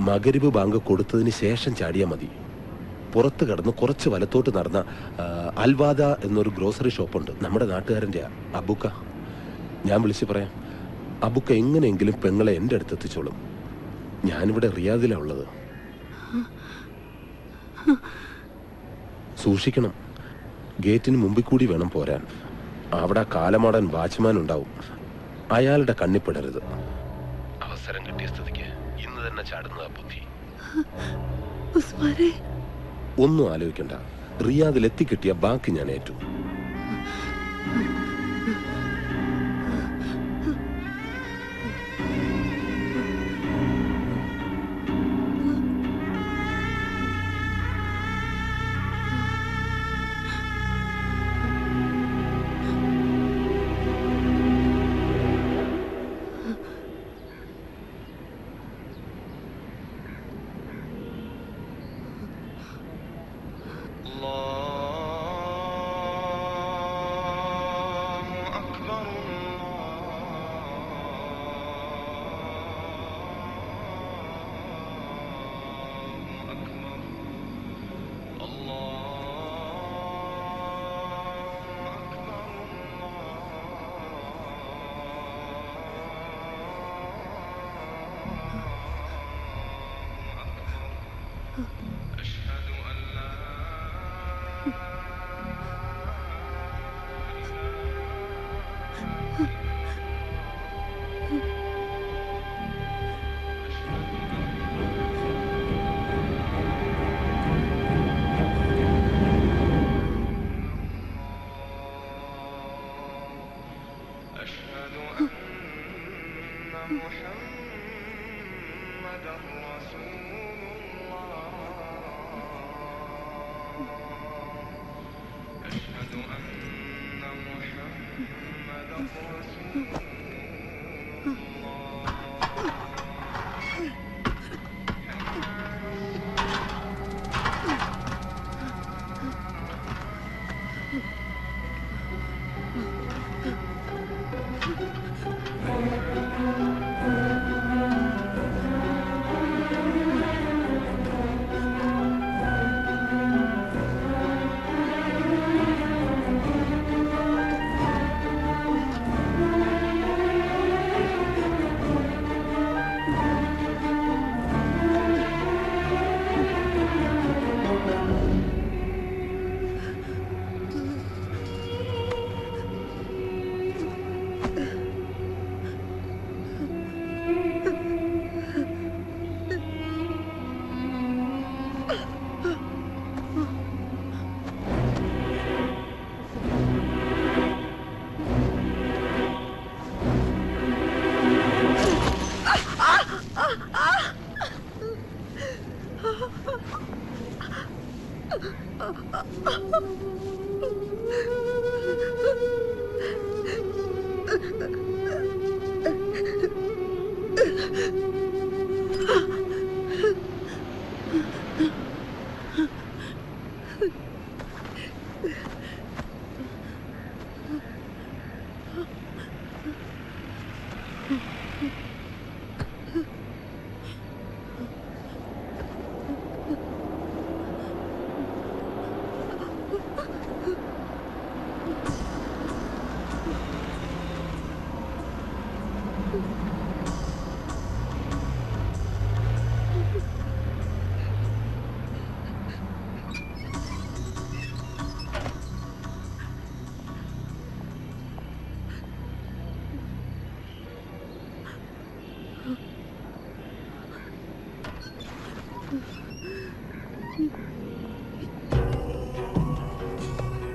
മഗ്‌രിബ് bank കൊടുത്തതിന് ശേഷം ചാടിയാൽ മതി. പുറത്ത് കടന്ന് കുറച്ച് വലത്തോട്ട് നടന്ന അൽവാദ എന്നൊരു ഗ്രോസറി ഷോപ്പുണ്ട്. നമ്മുടെ നാട്ടുകാരൻ്റെ അബുക്ക. ഞാൻ വിളിച്ച് പറയാം. അബുക്ക എങ്ങനെയെങ്കിലും പെങ്ങളെ എൻ്റെ അടുത്ത് എത്തിച്ചോളും. ഞാനിവിടെ റിയാദിലാണ് ഉള്ളത്. സൂക്ഷിക്കണം. ഗേറ്റിന് മുമ്പിൽ കൂടി വേണം പോരാൻ. അവിടെ കാലമാടൻ വാച്ച്മാൻ ഉണ്ടാവും. അയാളുടെ കണ്ണിപ്പെടരുത്. അവസരം കിട്ടിയ സ്ഥിതിക്ക് ഇന്ന് തന്നെ ചാടുന്നതാ ബുദ്ധി. ഒന്നും ആലോചിക്കണ്ട. റിയാദിൽ എത്തിക്കിട്ടിയ ബാക്കി ഞാൻ ഏറ്റു.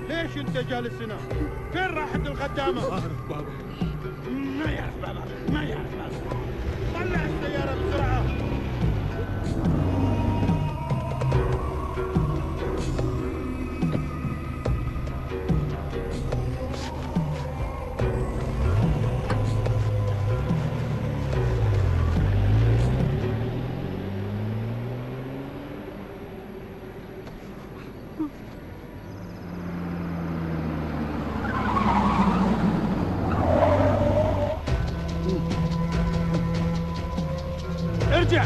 ليش انت جالس هنا؟ فين راحت الخدامة؟ ما اعرف بابا. ما يعرف بابا، ما يعرف بابا. طلع السيارة بسرعة. ارجع.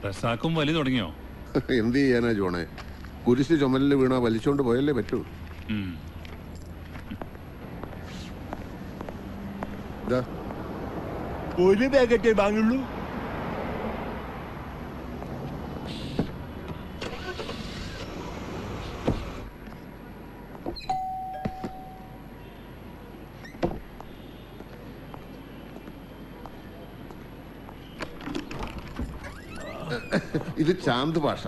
റസാക്കും വലി തുടങ്ങിയോ? എന്ത് ചെയ്യാനാ ജോണെ, കുരിശ് ചുമലിൽ വീണാ വലിച്ചോണ്ട് പോയല്ലേ പറ്റൂ. ഒരു പാക്കറ്റേ വാങ്ങുള്ളൂ. ഇത് ചാന്ത് ഭാഷ.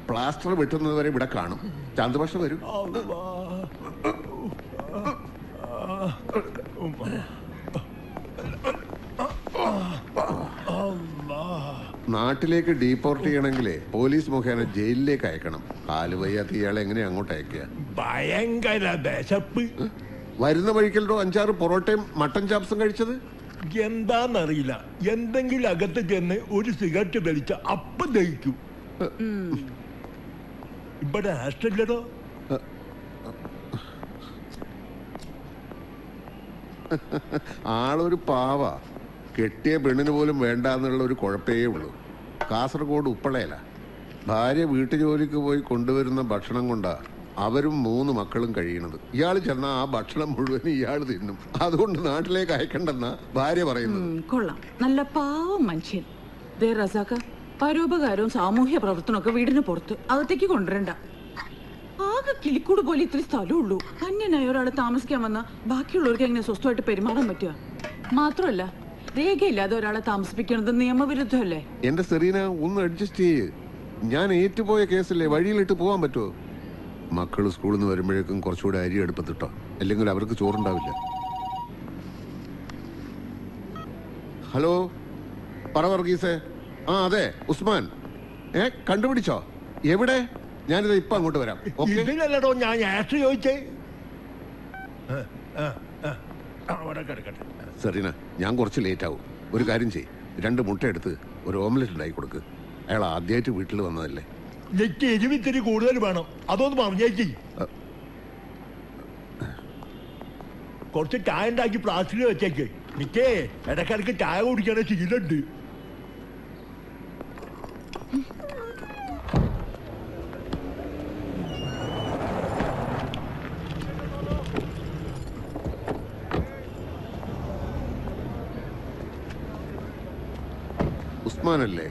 പ്ലാസ്റ്റർ വെട്ടുന്നത് വരെ ഇവിടെ കാണും. ചാന്ത് ഭാഷ വരും. നാട്ടിലേക്ക് ഡീപ്പോർട്ട് ചെയ്യണമെങ്കിലേ പോലീസ് മുഖേന ജയിലിലേക്ക് അയക്കണം. കാല് വയ്യാത്ത ഇയാളെ എങ്ങനെ അങ്ങോട്ട് അയക്കുക? ഭയങ്കര വിശപ്പ്. വരുന്ന വഴിക്കല്ലോ 5-6 പൊറോട്ടയും മട്ടൻ ചാപ്സും കഴിച്ചത്. എന്താന്നറിയില്ല, എന്തെങ്കിലും അകത്ത് ചെന്ന് ഒരു സിഗരറ്റ് വലിച്ച അപ്പം ദഹിക്കും. ഇവിടെ ആസ്റ്റല്ലോ. ആളൊരു പാവ, കെട്ടിയ പെണ്ണിന് പോലും വേണ്ടാന്നുള്ള ഒരു കുഴപ്പേ ഉള്ളൂ. കാസർഗോഡ് ഉപ്പളയല ഭാര്യ വീട്ടുജോലിക്ക് പോയി കൊണ്ടുവരുന്ന ഭക്ഷണം കൊണ്ടാ അവരും 3 മക്കളും കഴിയണത്. ഇയാൾ ചെന്നാ ആ ഭക്ഷണം മുഴുവൻ ഇയാൾ തിന്നും. അതുകൊണ്ട് നാട്ടിലേക്ക് അയക്കണ്ടെന്നാ ഭാര്യ പറയുന്നത്. കൊള്ളാം, നല്ല പാവം മനുഷ്യൻ. ദേ റസാക്ക, പരോപകാരവും സാമൂഹ്യ പ്രവർത്തനമൊക്കെ വീടിന് പുറത്ത് അകത്തേക്ക് കൊണ്ടുവരണ്ട. ആകെ കിളിക്കൂട് പോലെ ഇത്തിരി സ്ഥലമുള്ളൂ. അന്യനായ ഒരാളെ താമസിക്കാൻ വന്ന ബാക്കിയുള്ളവർക്ക് എങ്ങനെ സ്വസ്ഥമായിട്ട് പെരുമാറാൻ പറ്റുക? മാത്രമല്ല, രേഖയില്ലാതെ ഒരാളെ താമസിപ്പിക്കുന്നത് നിയമവിരുദ്ധമല്ലേ? എന്റെ സെറീന, ഒന്ന് അഡ്ജസ്റ്റ് ചെയ്യ്. ഞാൻ ഏറ്റുപോയ കേസല്ലേ, വഴിയിലിട്ട് പോകാൻ പറ്റുമോ? മക്കൾ സ്കൂളിൽ നിന്ന് വരുമ്പോഴേക്കും കുറച്ചുകൂടെ അരി അടുപ്പത്തിട്ടോ, അല്ലെങ്കിൽ അവർക്ക് ചോറുണ്ടാവില്ല. ഹലോ, പറ വർഗീസേ. ആ അതെ, ഉസ്മാൻ. കണ്ടുപിടിച്ചോ? എവിടെ? ഞാനിത് ഇപ്പൊ അങ്ങോട്ട് വരാം. ഇതിനല്ലടോ ഞാൻ ആസ്റ്റർ ചോദിച്ചേ. അവിടെ കിടക്കട്ടെ. സെറീന, ഞാൻ കുറച്ച് ലേറ്റ് ആവും. ഒരു കാര്യം ചെയ്യ്, 2 മുട്ട എടുത്ത് ഒരു ഓംലെറ്റ് ഉണ്ടാക്കി കൊടുക്ക്. അയാൾ ആദ്യമായിട്ട് വീട്ടിൽ വന്നതല്ലേ. നെറ്റ് എരിവിത്തിരി കൂടുതൽ വേണം, അതൊന്ന് പറഞ്ഞേക്ക്. കുറച്ച് ചായ ഉണ്ടാക്കി പ്ലാസ്റ്റിക്കിൽ വെച്ചേക്ക്. നിക്കേ, ഇടയ്ക്കിടയ്ക്ക് ചായ കുടിക്കണ ശീലമുണ്ട്. ഉസ്മാനല്ലേ?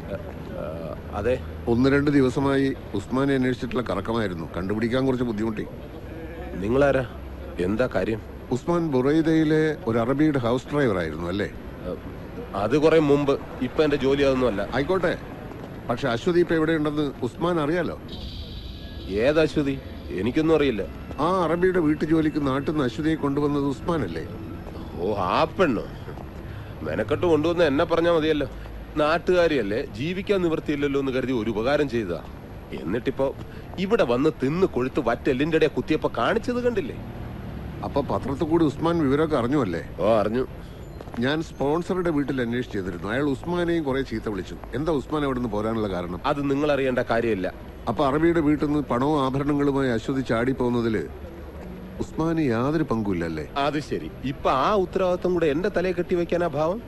അതെ. 1-2 ദിവസമായി ഉസ്മാനെ അന്വേഷിച്ചിട്ടുള്ള കറക്കമായിരുന്നു. കണ്ടുപിടിക്കാൻ കുറച്ച് ബുദ്ധിമുട്ടി. നിങ്ങളാരാ? എന്താ കാര്യം? ഉസ്മാൻ ബുറൈദയിലെ ഒരു അറബിയുടെ ഹൗസ് ഡ്രൈവർ ആയിരുന്നു അല്ലേ? അത് കുറെ മുമ്പ്. ഇപ്പൊ എന്റെ ജോലി അതൊന്നുമല്ല. ആയിക്കോട്ടെ, പക്ഷെ അശ്വതി ഇപ്പൊ എവിടെയുണ്ടെന്ന് ഉസ്മാൻ അറിയാലോ. ഏത് അശ്വതി? എനിക്കൊന്നും അറിയില്ല. ആ അറബിയുടെ വീട്ടു ജോലിക്ക് നാട്ടിൽ നിന്ന് അശ്വതിയെ കൊണ്ടുവന്നത് ഉസ്മാനല്ലേ? ഓ, ആ പെണ്ണോ? മെനക്കെട്ട് കൊണ്ടുവന്ന് എന്നെ പറഞ്ഞാൽ മതിയല്ലോ. നാട്ടുകാരിയല്ലേ, ജീവിക്കാൻ നിവൃത്തിയില്ലല്ലോ എന്ന് കരുതി ഒരു ഉപകാരം ചെയ്തതാ. എന്നിട്ടിപ്പോ ഇവിടെ വന്ന് തിന്ന് കൊഴുത്ത് വറ്റെല്ലിന്റെ ഇടയെ കുത്തിയപ്പോ കാണിച്ചത് കണ്ടില്ലേ? അപ്പൊ പത്രത്തിൽ കൂടി ഉസ്മാൻ വിവരമൊക്കെ അറിഞ്ഞു അല്ലേ? ഓ, അറിഞ്ഞു. ഞാൻ സ്പോൺസറുടെ വീട്ടിൽ അന്വേഷിച്ച് ചെയ്തിരുന്നു. അയാൾ ഉസ്മാനെയും കുറെ ചീത്ത വിളിച്ചു. എന്താ ഉസ്മാൻ അവിടെ നിന്ന് പോരാനുള്ള കാരണം? അത് നിങ്ങൾ അറിയേണ്ട കാര്യമില്ല. അപ്പൊ അറബിയുടെ വീട്ടിൽ നിന്ന് പണവും ആഭരണങ്ങളുമായി അശ്വതി ചാടി പോകുന്നതില് ഉസ്മാന് യാതൊരു പങ്കുമില്ലല്ലേ? അത് ശരി. ഇപ്പൊ ആ ഉത്തരവാദിത്വം കൂടെ എന്റെ തലയെ കെട്ടി വെക്കാനാ ഭാവം?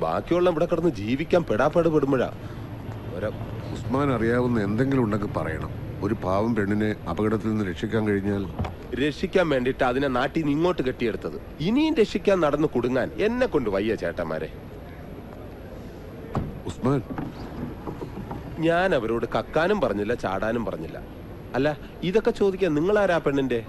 ബാക്കിയുള്ള ഇവിടെ കിടന്ന് ജീവിക്കാൻ പെടാപ്പാട് പെടുമ്പോഴാ. ഉസ്മാൻ അറിയാവുന്ന എന്തെങ്കിലും ഉണ്ടെങ്കിൽ പറയണം. ഒരു പാവം പെണ്ണിനെ അപകടത്തിൽ നിന്ന് രക്ഷിക്കാൻ കഴിഞ്ഞാൽ. രക്ഷിക്കാൻ വേണ്ടിട്ട് അതിനെ നാട്ടിൽ നിന്ന് ഇങ്ങോട്ട് കെട്ടിയെടുത്തത്. ഇനിയും രക്ഷിക്കാൻ നടന്ന് കുടുങ്ങാൻ എന്നെ കൊണ്ട് വയ്യ ചേട്ടന്മാരെ. ഉസ്മാൻ, ഞാൻ അവരോട് കക്കാനും പറഞ്ഞില്ല, ചാടാനും പറഞ്ഞില്ല. അല്ല, ഇതൊക്കെ ചോദിക്കാൻ നിങ്ങളാരാ പെണ്ണിന്റെ?